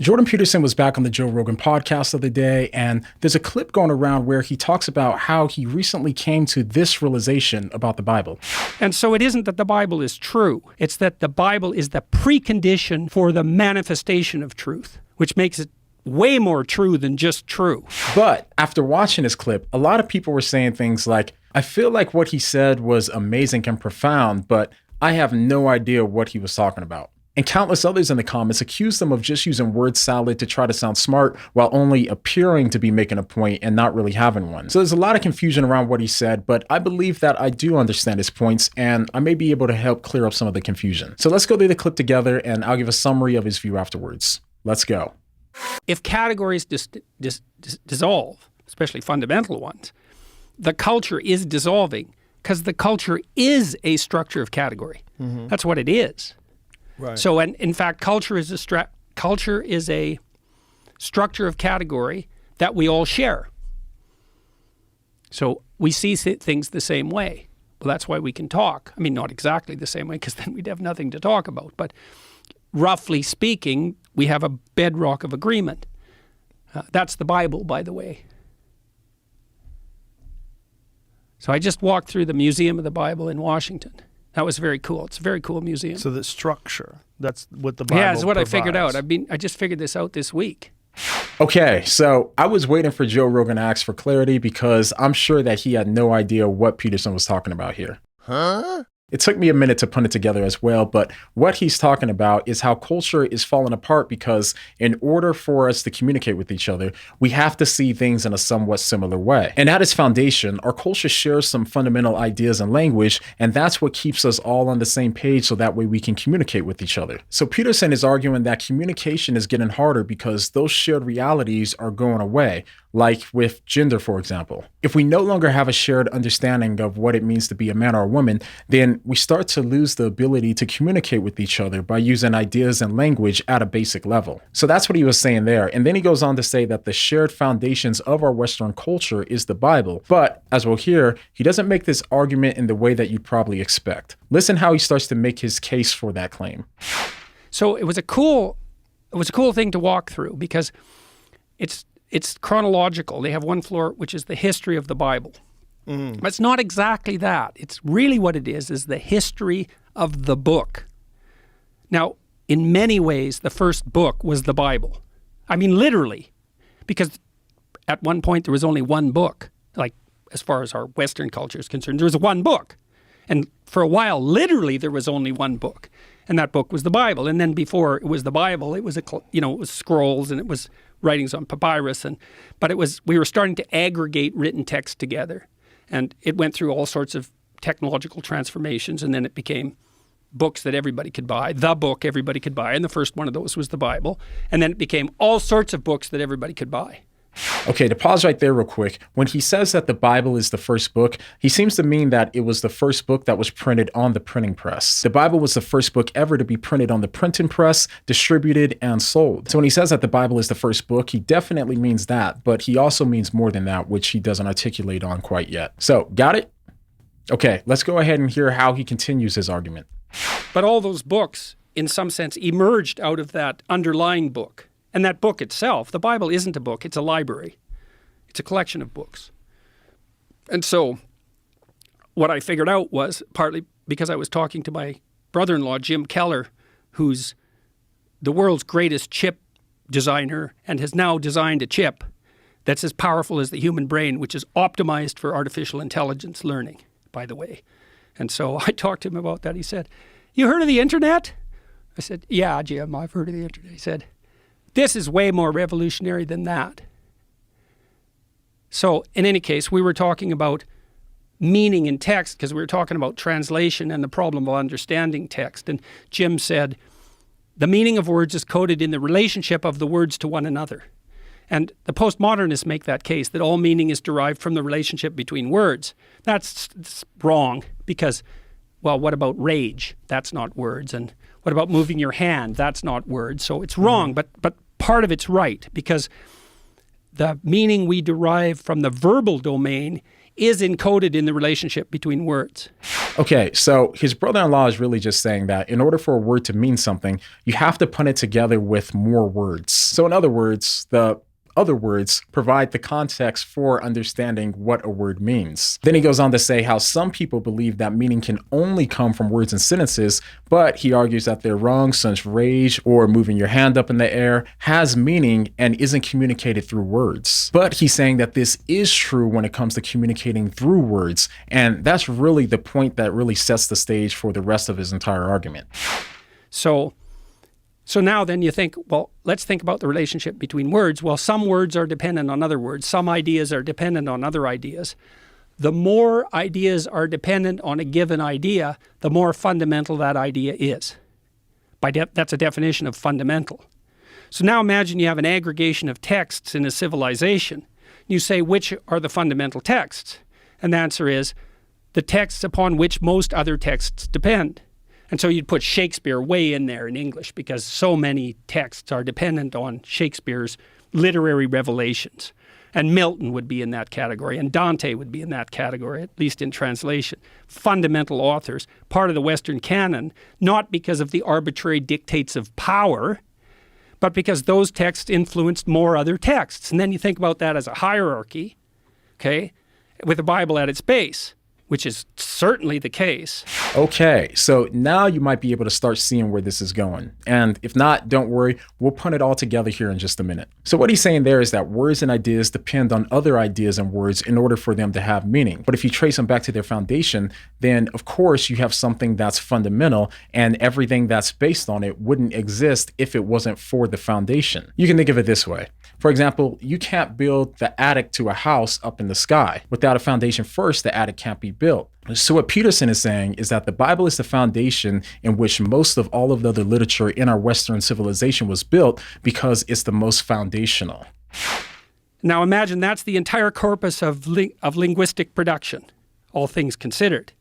Jordan Peterson was back on the Joe Rogan podcast the other day, and there's a clip going around where he talks about how he recently came to this realization about the Bible. And so it isn't that the Bible is true. It's that the Bible is the precondition for the manifestation of truth, which makes it way more true than just true. But after watching this clip, a lot of people were saying things like, I feel like what he said was amazing and profound, but I have no idea what he was talking about. And countless others in the comments accused them of just using word salad to try to sound smart while only appearing to be making a point and not really having one. So there's a lot of confusion around what he said, but I believe that I do understand his points and I may be able to help clear up some of the confusion. So let's go through the clip together and I'll give a summary of his view afterwards. Let's go. If categories dissolve, especially fundamental ones, the culture is dissolving because the culture is a structure of category. Mm-hmm. That's what it is. Right. So, and in fact, culture is a structure of category that we all share. So we see things the same way. Well, that's why we can talk. I mean, not exactly the same way, because then we'd have nothing to talk about. But roughly speaking, we have a bedrock of agreement. That's the Bible, by the way. So I just walked through the Museum of the Bible in Washington. That was very cool. It's a very cool museum. So the structure, that's what the Bible Yeah, it's what provides. I figured out. I just figured this out this week. Okay, so I was waiting for Joe Rogan to ask for clarity because I'm sure that he had no idea what Peterson was talking about here. Huh? It took me a minute to put it together as well, but what he's talking about is how culture is falling apart because in order for us to communicate with each other, we have to see things in a somewhat similar way. And at its foundation, our culture shares some fundamental ideas and language, and that's what keeps us all on the same page so that way we can communicate with each other. So Peterson is arguing that communication is getting harder because those shared realities are going away, like with gender, for example. If we no longer have a shared understanding of what it means to be a man or a woman, then we start to lose the ability to communicate with each other by using ideas and language at a basic level. So that's what he was saying there. And then he goes on to say that the shared foundations of our Western culture is the Bible. But as we'll hear, he doesn't make this argument in the way that you'd probably expect. Listen how he starts to make his case for that claim. So it was a cool thing to walk through because it's chronological. They have one floor, which is the history of the Bible. But it's not exactly that. It's really what it is the history of the book. Now, in many ways, the first book was the Bible. I mean, literally, because at one point there was only one book. Like, as far as our Western culture is concerned, there was one book. And for a while, literally, there was only one book. And that book was the Bible. And then before it was the Bible, it was it was scrolls and it was writings on papyrus. But we were starting to aggregate written text together. And it went through all sorts of technological transformations, and then it became books that everybody could buy, the book everybody could buy, and the first one of those was the Bible. And then it became all sorts of books that everybody could buy. Okay, to pause right there real quick. When he says that the Bible is the first book, he seems to mean that it was the first book that was printed on the printing press. The Bible was the first book ever to be printed on the printing press, distributed, and sold. So when he says that the Bible is the first book, he definitely means that, but he also means more than that, which he doesn't articulate on quite yet. So, got it? Okay, let's go ahead and hear how he continues his argument. But all those books, in some sense, emerged out of that underlying book. And that book itself, the Bible isn't a book, it's a library. It's a collection of books. And so what I figured out was, partly because I was talking to my brother-in-law, Jim Keller, who's the world's greatest chip designer and has now designed a chip that's as powerful as the human brain, which is optimized for artificial intelligence learning, by the way. And so I talked to him about that. He said, "You heard of the internet?" I said, "Yeah, Jim, I've heard of the internet." He said, "This is way more revolutionary than that." So in any case, we were talking about meaning in text because we were talking about translation and the problem of understanding text. And Jim said, the meaning of words is coded in the relationship of the words to one another. And the postmodernists make that case, that all meaning is derived from the relationship between words. That's wrong because, well, what about rage? That's not words. And what about moving your hand? That's not words. So it's wrong, but part of it's right because the meaning we derive from the verbal domain is encoded in the relationship between words. Okay, so his brother-in-law is really just saying that in order for a word to mean something, you have to put it together with more words. So in other words, the other words provide the context for understanding what a word means. Then he goes on to say how some people believe that meaning can only come from words and sentences, but he argues that they're wrong since rage or moving your hand up in the air has meaning and isn't communicated through words. But he's saying that this is true when it comes to communicating through words, and that's really the point that really sets the stage for the rest of his entire argument. So now then you think, well, let's think about the relationship between words. Well, some words are dependent on other words. Some ideas are dependent on other ideas. The more ideas are dependent on a given idea, the more fundamental that idea is. That's a definition of fundamental. So now imagine you have an aggregation of texts in a civilization. You say, which are the fundamental texts? And the answer is the texts upon which most other texts depend. And so you'd put Shakespeare way in there in English because so many texts are dependent on Shakespeare's literary revelations. And Milton would be in that category, and Dante would be in that category, at least in translation. Fundamental authors, part of the Western canon, not because of the arbitrary dictates of power, but because those texts influenced more other texts. And then you think about that as a hierarchy, okay, with the Bible at its base, which is certainly the case. Okay, so now you might be able to start seeing where this is going. And if not, don't worry, we'll put it all together here in just a minute. So what he's saying there is that words and ideas depend on other ideas and words in order for them to have meaning. But if you trace them back to their foundation, then of course you have something that's fundamental, and everything that's based on it wouldn't exist if it wasn't for the foundation. You can think of it this way. For example, you can't build the attic to a house up in the sky. Without a foundation first, the attic can't be built. So what Peterson is saying is that the Bible is the foundation in which most of all of the other literature in our Western civilization was built because it's the most foundational. Now imagine that's the entire corpus of linguistic production, all things considered.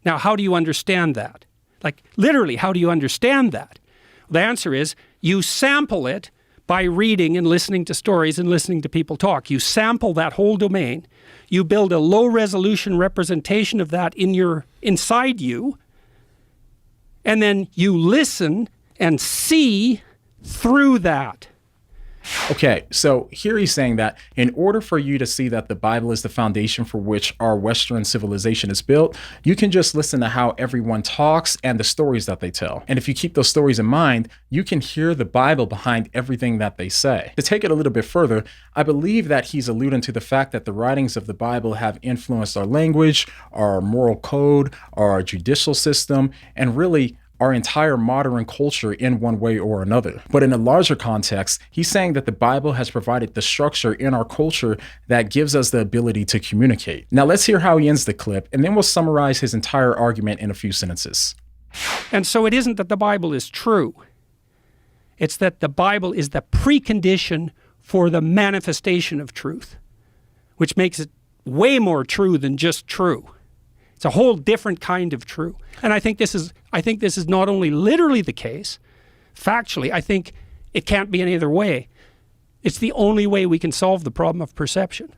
Now how do you understand that? Like literally, how do you understand that? The answer is you sample it by reading and listening to stories and listening to people talk. You sample that whole domain. You build a low-resolution representation of that inside you, and then you listen and see through that. Okay, so here he's saying that in order for you to see that the Bible is the foundation for which our Western civilization is built, you can just listen to how everyone talks and the stories that they tell. And if you keep those stories in mind, you can hear the Bible behind everything that they say. To take it a little bit further, I believe that he's alluding to the fact that the writings of the Bible have influenced our language, our moral code, our judicial system, and really our entire modern culture in one way or another. But in a larger context, he's saying that the Bible has provided the structure in our culture that gives us the ability to communicate. Now let's hear how he ends the clip, and then we'll summarize his entire argument in a few sentences. And so it isn't that the Bible is true. It's that the Bible is the precondition for the manifestation of truth, which makes it way more true than just true. It's a whole different kind of true. And I think this is not only literally the case, factually, I think it can't be any other way. It's the only way we can solve the problem of perception.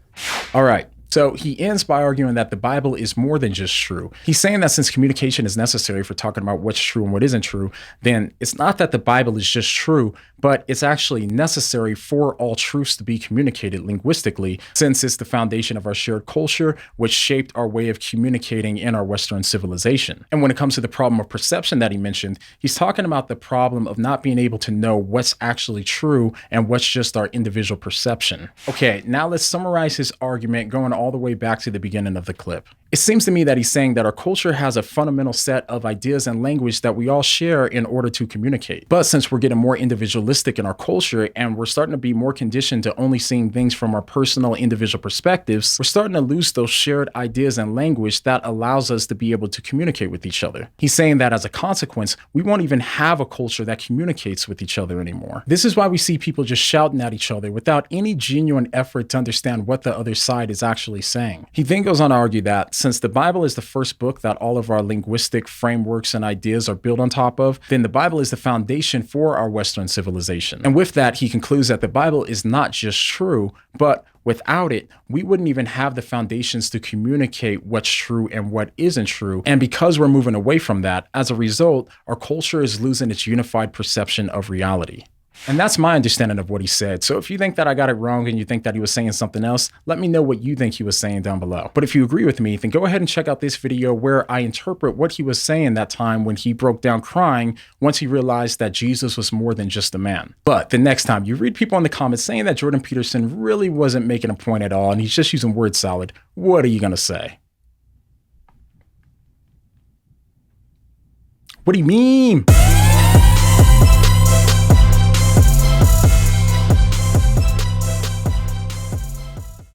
All right. So he ends by arguing that the Bible is more than just true. He's saying that since communication is necessary for talking about what's true and what isn't true, then it's not that the Bible is just true, but it's actually necessary for all truths to be communicated linguistically, since it's the foundation of our shared culture, which shaped our way of communicating in our Western civilization. And when it comes to the problem of perception that he mentioned, he's talking about the problem of not being able to know what's actually true and what's just our individual perception. Okay, now let's summarize his argument going all the way back to the beginning of the clip. It seems to me that he's saying that our culture has a fundamental set of ideas and language that we all share in order to communicate. But since we're getting more individualistic in our culture and we're starting to be more conditioned to only seeing things from our personal individual perspectives, we're starting to lose those shared ideas and language that allows us to be able to communicate with each other. He's saying that as a consequence, we won't even have a culture that communicates with each other anymore. This is why we see people just shouting at each other without any genuine effort to understand what the other side is actually saying. He then goes on to argue that since the Bible is the first book that all of our linguistic frameworks and ideas are built on top of, then the Bible is the foundation for our Western civilization. And with that, he concludes that the Bible is not just true, but without it, we wouldn't even have the foundations to communicate what's true and what isn't true. And because we're moving away from that, as a result, our culture is losing its unified perception of reality. And that's my understanding of what he said. So if you think that I got it wrong and you think that he was saying something else, let me know what you think he was saying down below. But if you agree with me, then go ahead and check out this video where I interpret what he was saying that time when he broke down crying once he realized that Jesus was more than just a man. But the next time you read people in the comments saying that Jordan Peterson really wasn't making a point at all and he's just using word salad, what are you going to say? What do you mean?